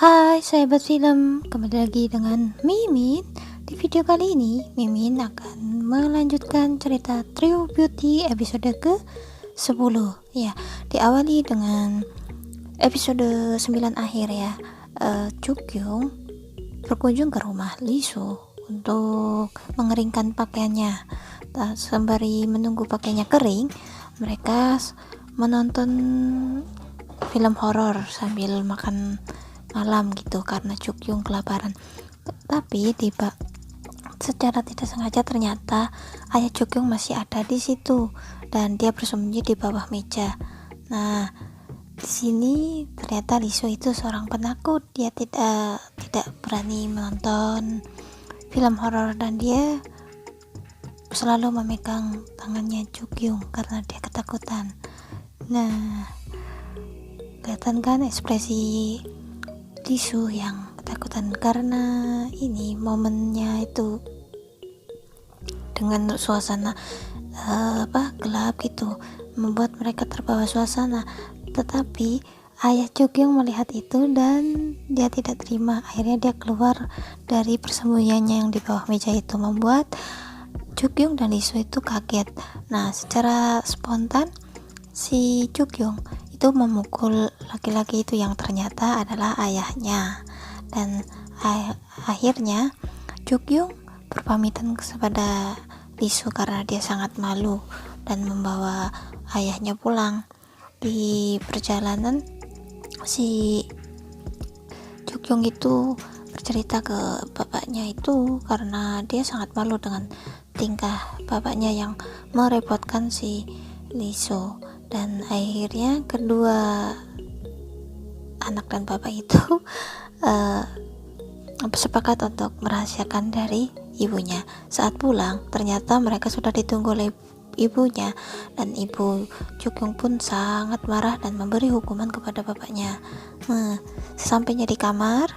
Hai sahabat film, kembali lagi dengan Mimin. Di video kali ini Mimin akan melanjutkan cerita Trio Beauty episode ke 10. Ya, diawali dengan episode 9 akhir ya. Chukyung berkunjung ke rumah Lisu untuk mengeringkan pakaiannya. Sembari menunggu pakaiannya kering, mereka menonton film horor sambil makan malam gitu karena Chukyung kelaparan. Tapi secara tidak sengaja ternyata ayah Chukyung masih ada di situ dan dia bersembunyi di bawah meja. Nah, di sini ternyata Lisu itu seorang penakut. Dia tidak berani menonton film horor dan dia selalu memegang tangannya Chukyung karena dia ketakutan. Nah, kelihatan kan ekspresi Lisu yang ketakutan karena ini momennya itu dengan suasana gelap gitu membuat mereka terbawa suasana. Tetapi ayah Chukyung melihat itu dan dia tidak terima. Akhirnya dia keluar dari persembunyiannya yang di bawah meja itu, membuat Chukyung dan Lisu itu kaget. Nah, secara spontan si Chukyung itu memukul laki-laki itu yang ternyata adalah ayahnya, dan akhirnya Chukyung berpamitan kepada Lisu karena dia sangat malu dan membawa ayahnya pulang. Di perjalanan si Chukyung itu bercerita ke bapaknya itu karena dia sangat malu dengan tingkah bapaknya yang merepotkan si Lisu. Dan akhirnya kedua anak dan bapak itu sepakat untuk merahasiakan dari ibunya. Saat pulang ternyata mereka sudah ditunggu oleh ibunya, dan ibu Chukyung pun sangat marah dan memberi hukuman kepada bapaknya. Sesampainya di kamar,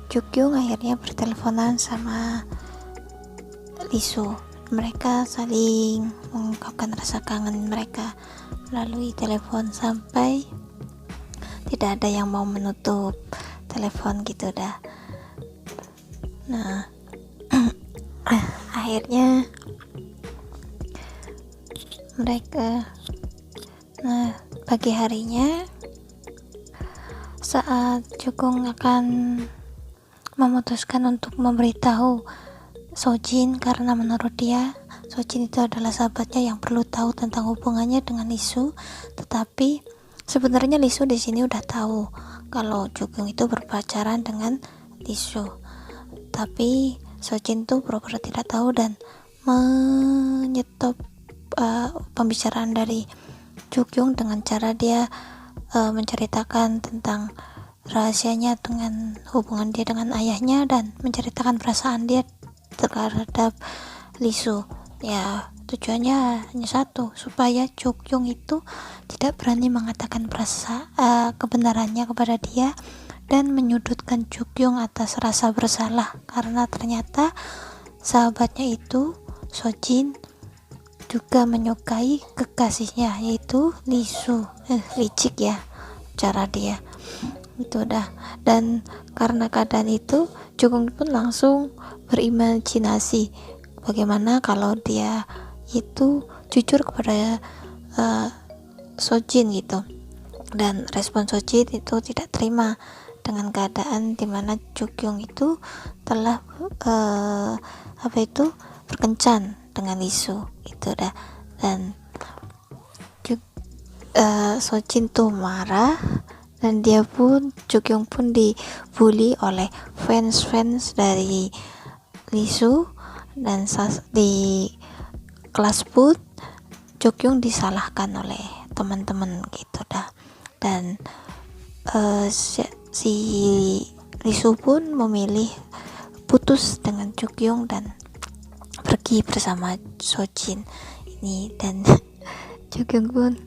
Chukyung akhirnya berteleponan sama Lisu. Mereka saling mengungkapkan rasa kangen mereka melalui telepon sampai tidak ada yang mau menutup telepon gitu dah. Nah, akhirnya pagi harinya saat Chukyung akan memutuskan untuk memberitahu Sojin, karena menurut dia Sojin itu adalah sahabatnya yang perlu tahu tentang hubungannya dengan Lisu. Tetapi sebenarnya Lisu di sini udah tahu kalau Chukyung itu berpacaran dengan Lisu, tapi Sojin tuh pura-pura tidak tahu dan menyetop pembicaraan dari Chukyung dengan cara dia menceritakan tentang rahasianya dengan hubungan dia dengan ayahnya dan menceritakan perasaan dia terhadap Lisu. Ya, tujuannya hanya satu, supaya Chukyung itu tidak berani mengatakan kebenarannya kepada dia dan menyudutkan Chukyung atas rasa bersalah, karena ternyata sahabatnya itu Sojin juga menyukai kekasihnya yaitu Lisu. Licik ya cara dia itu dah. Dan karena keadaan itu Chukyung pun langsung berimajinasi bagaimana kalau dia itu jujur kepada Sojin gitu, dan respon Sojin itu tidak terima dengan keadaan dimana Chukyung itu telah berkencan dengan Lisu gitu dah. Dan Sojin tuh marah dan Chukyung pun dibully oleh fans dari Lisu, dan di kelas pun Chukyung disalahkan oleh teman-teman gitu dah. Dan si Lisu pun memilih putus dengan Chukyung dan pergi bersama Sojin ini. Dan Chukyung pun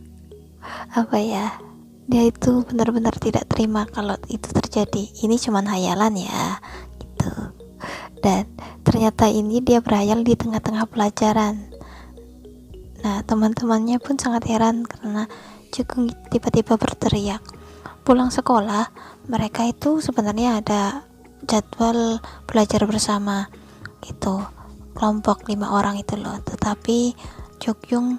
dia itu benar-benar tidak terima kalau itu terjadi. Ini cuman hayalan ya gitu. Dan ternyata ini dia berhayal di tengah-tengah pelajaran. Nah, teman-temannya pun sangat heran karena Chukyung tiba-tiba berteriak, pulang sekolah mereka itu sebenarnya ada jadwal belajar bersama gitu, kelompok 5 orang itu loh, tetapi Jukyung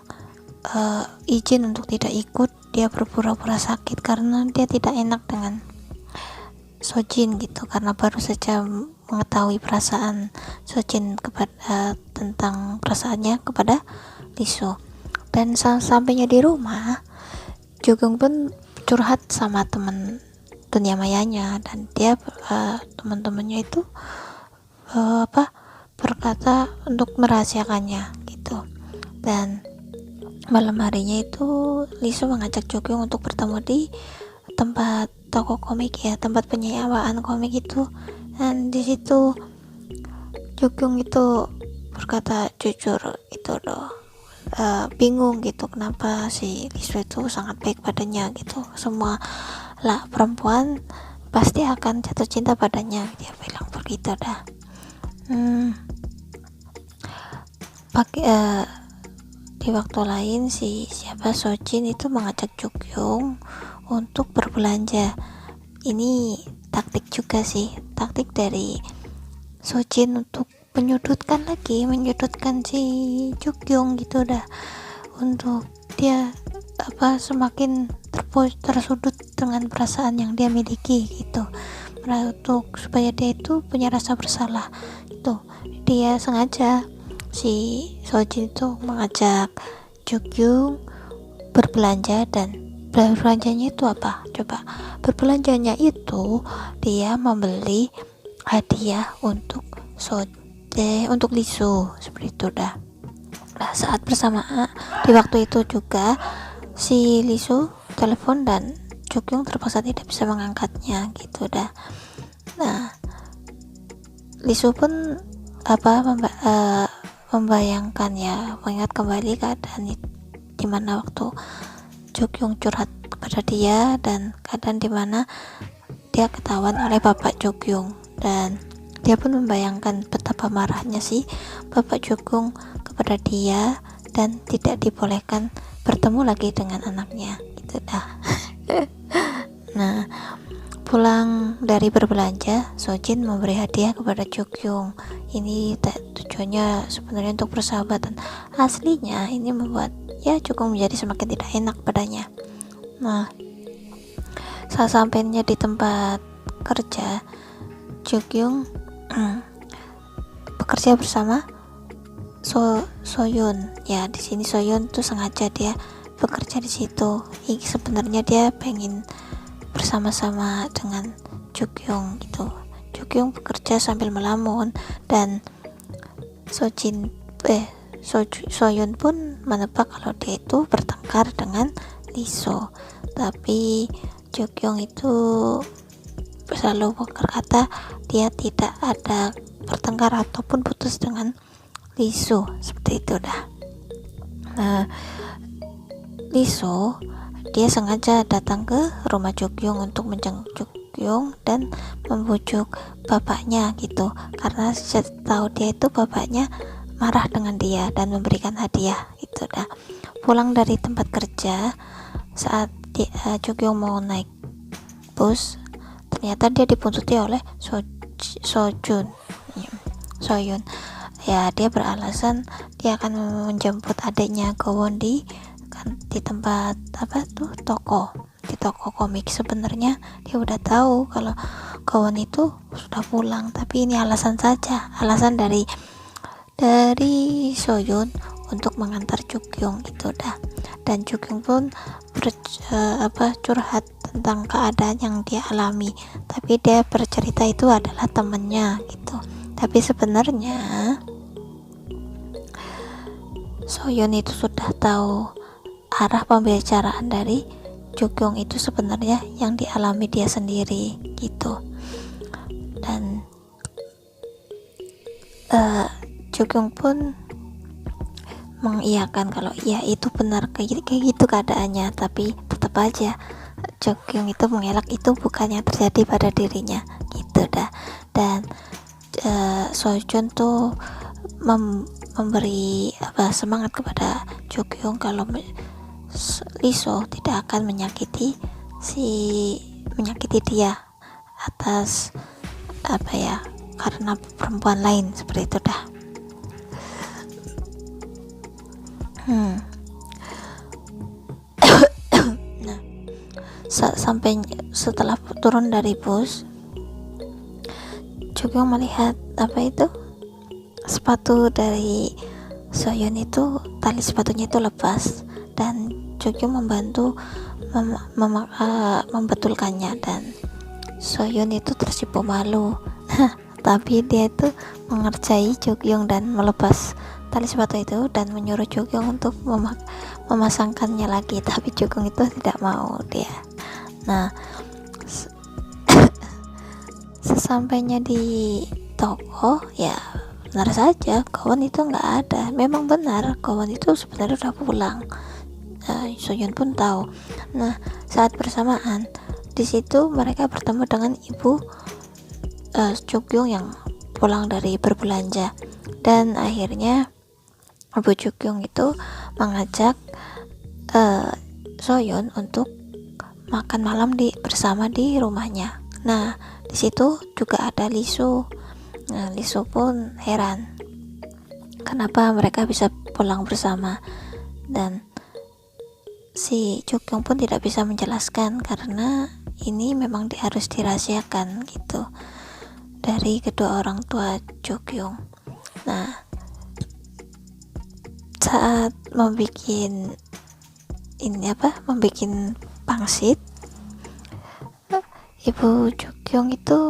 izin untuk tidak ikut. Dia berpura-pura sakit karena dia tidak enak dengan Sojin gitu, karena baru saja mengetahui perasaan Sojin kepada tentang perasaannya kepada Lisu. Dan sampainya di rumah, Jukyung pun curhat sama teman dunia mayanya, dan dia teman-temannya itu berkata untuk merahasiakannya gitu. Dan malam harinya itu Lisu mengajak Jukyung untuk bertemu di tempat toko komik ya, tempat penyewaan komik itu. Dan di situ Jukyung itu berkata jujur itu loh, bingung gitu kenapa si Lisu itu sangat baik padanya gitu. Semua lah perempuan pasti akan jatuh cinta padanya, dia bilang begitu dah. Di waktu lain Sojin itu mengajak Jukyung untuk berbelanja. Ini taktik juga sih, taktik dari Sojin untuk menyudutkan si Jukyung gitu dah, untuk dia semakin tersudut dengan perasaan yang dia miliki gitu, untuk supaya dia itu punya rasa bersalah itu. Dia sengaja, si Sojin itu mengajak Jukyung berbelanja. Dan berbelanjanya itu apa coba? Berbelanjanya itu dia membeli hadiah untuk untuk Lisu, seperti itu dah. Nah, saat bersamaan di waktu itu juga si Lisu telepon dan Jukyung terpaksa tidak bisa mengangkatnya gitu dah. Nah, Lisu pun membayangkan ya, mengingat kembali keadaan dimana waktu Jukyung curhat kepada dia, dan keadaan dimana dia ketahuan oleh bapak Jukyung, dan dia pun membayangkan betapa marahnya si bapak Jukyung kepada dia dan tidak dibolehkan bertemu lagi dengan anaknya gitu dah. Nah, pulang dari berbelanja, Sojin memberi hadiah kepada Jukyung. Ini tujuannya sebenarnya untuk persahabatan. Aslinya ini membuat ya Jukyung menjadi semakin tidak enak padanya. Nah, saat sampainya di tempat kerja, Jukyung bekerja bersama Soyun. Ya, di sini Soyun tuh sengaja dia bekerja di situ. Sebenarnya dia pengen bersama-sama dengan Jukyung gitu. Jukyung bekerja sambil melamun, dan Soyun pun menebak kalau dia itu bertengkar dengan Lisu. Tapi Jukyung itu selalu berkata dia tidak ada bertengkar ataupun putus dengan Lisu, seperti itu dah. Nah, Lisu dia sengaja datang ke rumah Jukyung untuk menjenguk Jukyung dan membujuk bapaknya gitu, karena setahu dia itu bapaknya marah dengan dia dan memberikan hadiah gitu dah. Pulang dari tempat kerja, saat Jukyung mau naik bus, ternyata dia dibuntuti oleh Soyun. Ya, dia beralasan dia akan menjemput adiknya Gowon di tempat toko komik. Sebenarnya dia udah tahu kalau Gowon itu sudah pulang, tapi ini alasan dari Soyun untuk mengantar Jukyung gitu dah. Dan Jukyung pun curhat tentang keadaan yang dia alami, tapi dia bercerita itu adalah temannya gitu. Tapi sebenarnya Soyun itu sudah tahu arah pembicaraan dari Jukyung itu sebenarnya yang dialami dia sendiri gitu. Dan Jukyung pun mengiyakan kalau iya itu benar, kayak gitu keadaannya. Tapi tetap aja Jukyung itu mengelak itu bukan yang terjadi pada dirinya gitu dah. Dan Soyun tuh memberi semangat kepada Jukyung kalau Lisu tidak akan menyakiti si menyakiti dia atas apa ya, karena perempuan lain, seperti itu dah. Nah, sampai setelah turun dari bus, juga melihat apa itu, sepatu dari Soyeon itu, tali sepatunya itu lepas, dan Jogyo membantu membetulkannya, dan Soyeon itu tersipu malu. Tapi dia itu mengerjai Jogyo dan melepas tali sepatu itu dan menyuruh Jogyo untuk memasangkannya lagi, tapi Jogyo itu tidak mau dia. Nah, sesampainya di toko, ya benar saja kawan itu nggak ada. Memang benar kawan itu sebenarnya udah pulang. Soyeon pun tahu. Nah, saat bersamaan di situ mereka bertemu dengan ibu Jogyo yang pulang dari berbelanja, dan akhirnya ibu Jogyo itu mengajak Soyeon untuk makan malam bersama di rumahnya. Nah, di situ juga ada Lisu. Nah, Lisu pun heran kenapa mereka bisa pulang bersama, dan si Jogyo pun tidak bisa menjelaskan karena ini memang harus dirahasiakan gitu dari kedua orang tua Jogyo. Nah, saat membuat pangsit, ibu Jogyo itu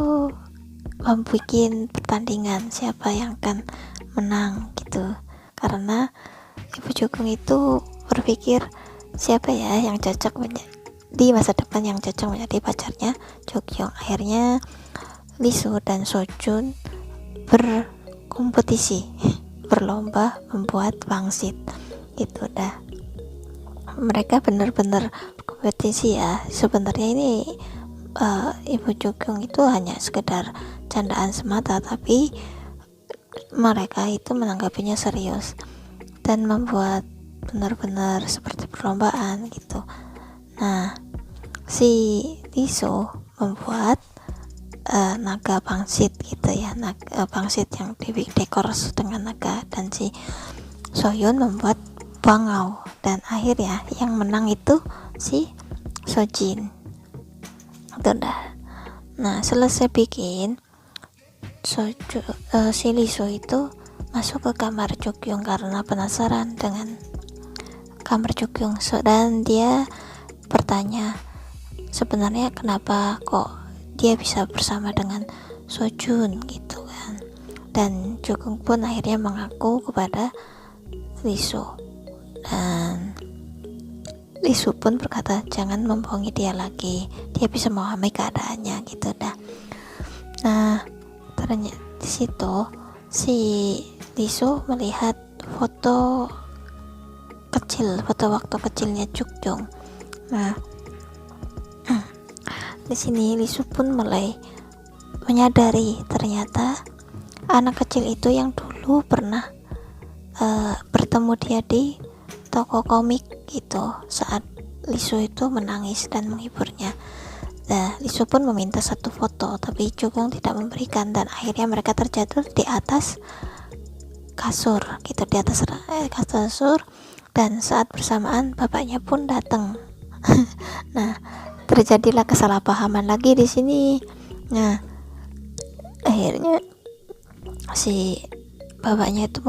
membuat pertandingan siapa yang akan menang gitu, karena ibu Jogyo itu berpikir siapa ya yang cocok di masa depan, yang cocok menjadi pacarnya Jogyo. Akhirnya Lisu dan Sojun berkompetisi, berlomba membuat pangsit gitu dah. Mereka benar-benar kompetisi ya. Sebenarnya ini ibu Jogyo itu hanya sekedar candaan semata, tapi mereka itu menanggapinya serius dan membuat benar-benar seperti perlombaan gitu. Nah, si Lisu membuat naga pangsit gitu ya, naga pangsit yang dekor dengan naga, dan si Soyeon membuat bangau, dan akhirnya yang menang itu si Sojin itu dah. Nah, selesai bikin, si Lisu itu masuk ke kamar Jogyo karena penasaran dengan kamar Jogyo, dan dia bertanya sebenarnya kenapa kok dia bisa bersama dengan Sojun gitu kan. Dan Jogyo pun akhirnya mengaku kepada Lisu, dan Lisu pun berkata jangan membohongi dia lagi, dia bisa memahami keadaannya gitu dah. Nah, ternyata di situ si Lisu melihat foto waktu kecilnya Jogyo. Nah, di sini Lisu pun mulai menyadari ternyata anak kecil itu yang dulu pernah bertemu dia di toko komik gitu saat Lisu itu menangis dan menghiburnya. Nah, Lisu pun meminta satu foto, tapi Jogyo tidak memberikan, dan akhirnya mereka terjatuh di atas kasur gitu, di atas kasur, dan saat bersamaan bapaknya pun datang. Nah, terjadilah kesalahpahaman lagi di sini. Nah, akhirnya si bapaknya itu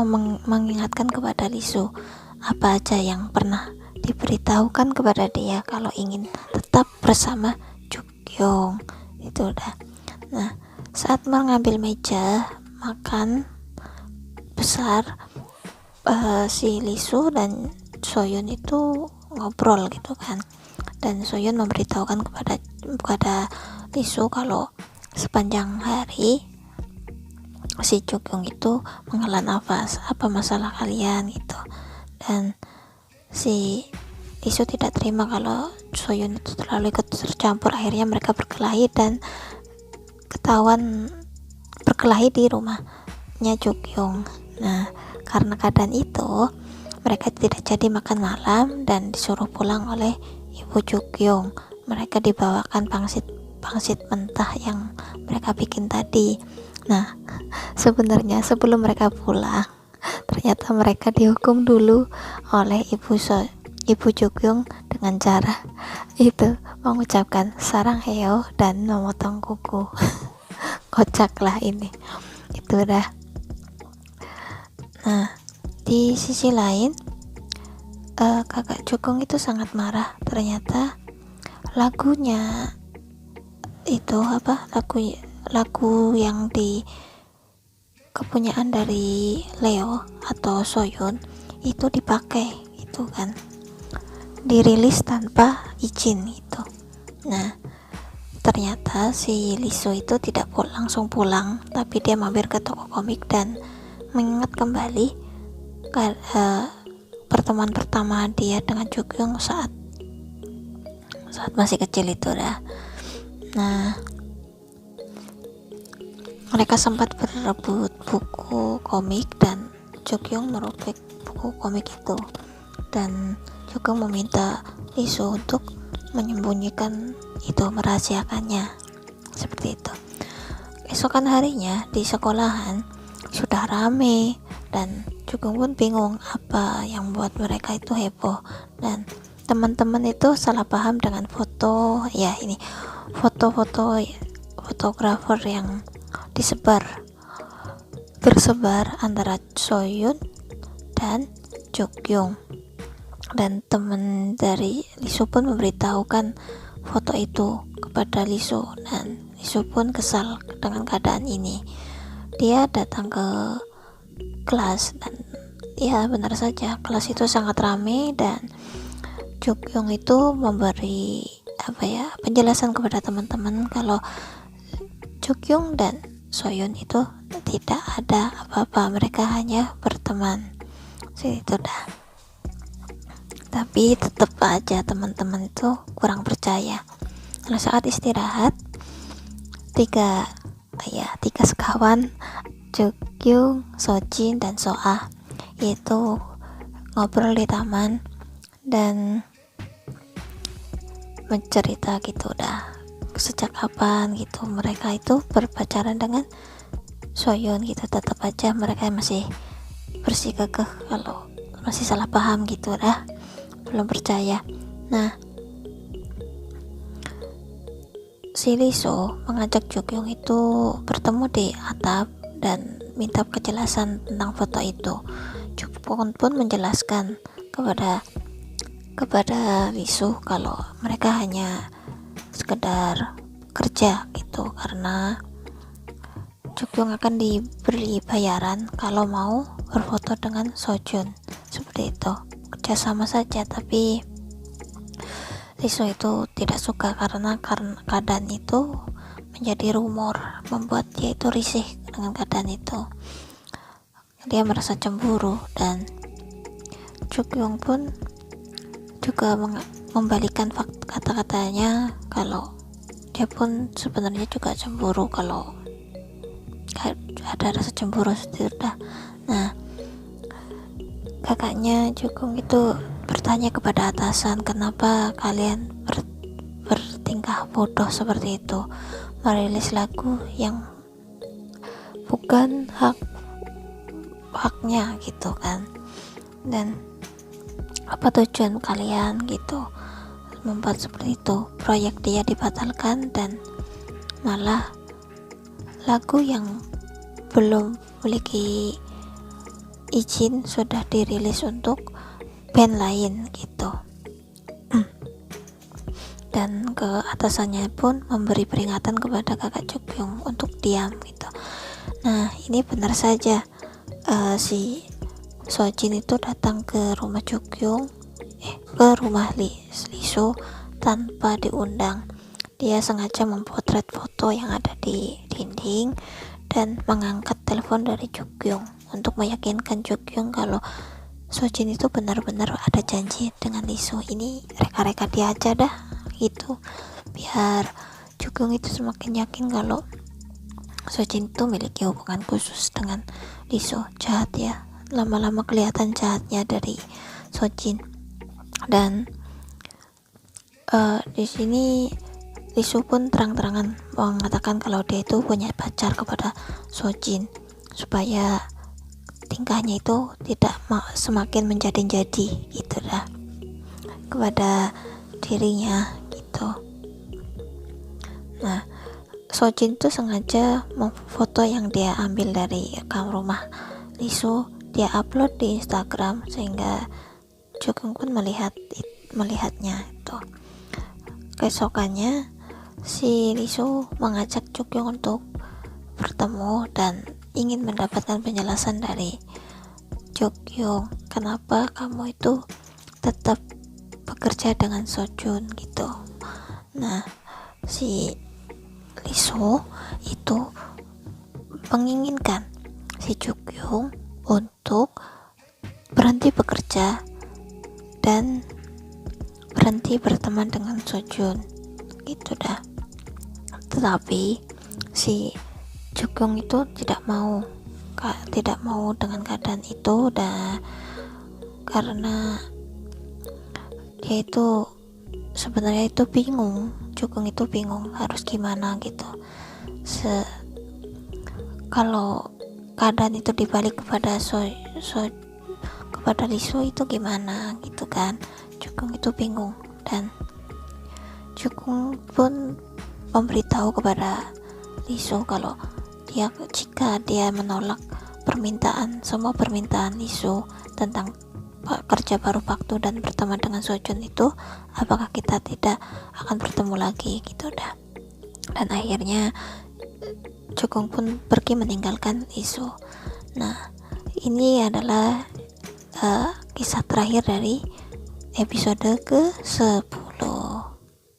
mengingatkan kepada Lisu apa aja yang pernah diberitahukan kepada dia kalau ingin tetap bersama Jogyo itu udah. Nah, saat mengambil meja makan besar, si Lisu dan Soyeon itu ngobrol gitu kan, dan Soyeon memberitahukan kepada Lisu kalau sepanjang hari si Jogyo itu menghela nafas, apa masalah kalian gitu. Dan si Lisu tidak terima kalau Soyeon itu terlalu ikut tercampur. Akhirnya mereka berkelahi dan ketahuan berkelahi di rumahnya Jogyo. Nah, karena keadaan itu mereka tidak jadi makan malam dan disuruh pulang oleh ibu Jogyo. Mereka dibawakan pangsit pangsit mentah yang mereka bikin tadi. Nah, sebenarnya sebelum mereka pulang, ternyata mereka dihukum dulu oleh Ibu Jukyung dengan cara itu mengucapkan sarang heo dan memotong kuku. Kocak lah ini. Itu dah. Nah, di sisi lain, kakak Jukung itu sangat marah. Ternyata lagunya itu lagu yang di kepunyaan dari Leo atau Soyeon itu dipakai, itu kan dirilis tanpa izin itu. Nah, ternyata si Liso itu tidak langsung pulang, tapi dia mampir ke toko komik dan mengingat kembali pertemuan pertama dia dengan Jukyung saat masih kecil itu dah. Nah, mereka sempat berebut buku komik dan Jukyung merobek buku komik itu, dan juga meminta Liso untuk menyembunyikan itu, merahasiakannya, seperti itu. Esokan harinya di sekolahan sudah rame dan Jukyung pun bingung apa yang buat mereka itu heboh, dan teman-teman itu salah paham dengan foto fotografer yang tersebar antara Soyeon dan Jukyung. Dan teman dari Liso pun memberitahukan foto itu kepada Liso, dan Liso pun kesal dengan keadaan ini. Dia datang ke kelas dan ya benar saja kelas itu sangat ramai, dan Jukyung itu memberi penjelasan kepada teman-teman kalau Jukyung dan Soyeon itu tidak ada apa-apa, mereka hanya berteman. Itu dah. Tapi tetap aja teman-teman itu kurang percaya. Nah, saat istirahat, tiga sekawan Jukyung, Sojin, dan Soah itu ngobrol di taman dan mencerita gitu dah, sejak kapan gitu mereka itu berpacaran dengan Soyeon gitu. Tetap aja mereka masih bersikukuh kalau masih salah paham gitu dah, belum percaya. Nah, si Liso mengajak Jukyung itu bertemu di atap dan minta kejelasan tentang foto itu. Jukyung pun menjelaskan kepada Liso kalau mereka hanya sekedar kerja gitu, karena Jukyung akan diberi bayaran kalau mau berfoto dengan Sojun, seperti itu, kerjasama saja. Tapi Liso itu tidak suka karena keadaan itu menjadi rumor, membuat dia itu risih dengan keadaan itu. Dia merasa cemburu, dan Jukyung pun juga membalikan kata-katanya kalau dia pun sebenarnya juga cemburu, kalau ada rasa cemburu sudah. Nah, kakaknya Jukyung itu bertanya kepada atasan, kenapa kalian bertingkah bodoh seperti itu, merilis lagu yang bukan haknya gitu kan, dan apa tujuan kalian gitu membuat seperti itu. Proyek dia dibatalkan dan malah lagu yang belum memiliki izin sudah dirilis untuk band lain gitu. Dan ke atasannya pun memberi peringatan kepada kakak Jukyung untuk diam gitu. Nah, ini benar saja si Sojin itu datang ke rumah Jukyung, ke rumah Liso tanpa diundang. Dia sengaja memotret foto yang ada di dinding dan mengangkat telepon dari Jukyung untuk meyakinkan Jukyung kalau Sojin itu benar-benar ada janji dengan Liso. Ini reka-reka dia aja dah gitu, biar Jukyung itu semakin yakin kalau Sojin itu memiliki hubungan khusus dengan Liso. Jahat ya, lama-lama kelihatan jahatnya dari Sojin. Dan di sini Lisu pun terang-terangan mengatakan kalau dia itu punya pacar kepada Sojin supaya tingkahnya itu tidak semakin menjadi-jadi gitu dah kepada dirinya gitu. Nah, Sojin tuh sengaja memfoto yang dia ambil dari rumah Lisu, dia upload di Instagram sehingga Jukung pun melihatnya itu. Keesokannya si Lisu mengajak Jukung untuk bertemu dan ingin mendapatkan penjelasan dari Jukung, kenapa kamu itu tetap bekerja dengan Sojun gitu. Nah, si Lisu itu menginginkan si Jukung untuk berhenti bekerja dan berhenti berteman dengan Sojun gitu dah. Tetapi si Jukung itu tidak mau dengan keadaan itu, dan karena dia itu sebenarnya itu bingung, Jukung itu bingung harus gimana gitu. Kalau keadaan itu dibalik kepada kepada Lisu itu gimana gitu kan. Jukung itu bingung, dan Jukung pun memberitahu kepada Lisu kalau jika dia menolak semua permintaan Lisu tentang kerja paruh waktu dan berteman dengan Sojun itu, apakah kita tidak akan bertemu lagi gitu dah. Dan akhirnya Jukung pun pergi meninggalkan Lisu. Nah, ini adalah kisah terakhir dari episode ke-10.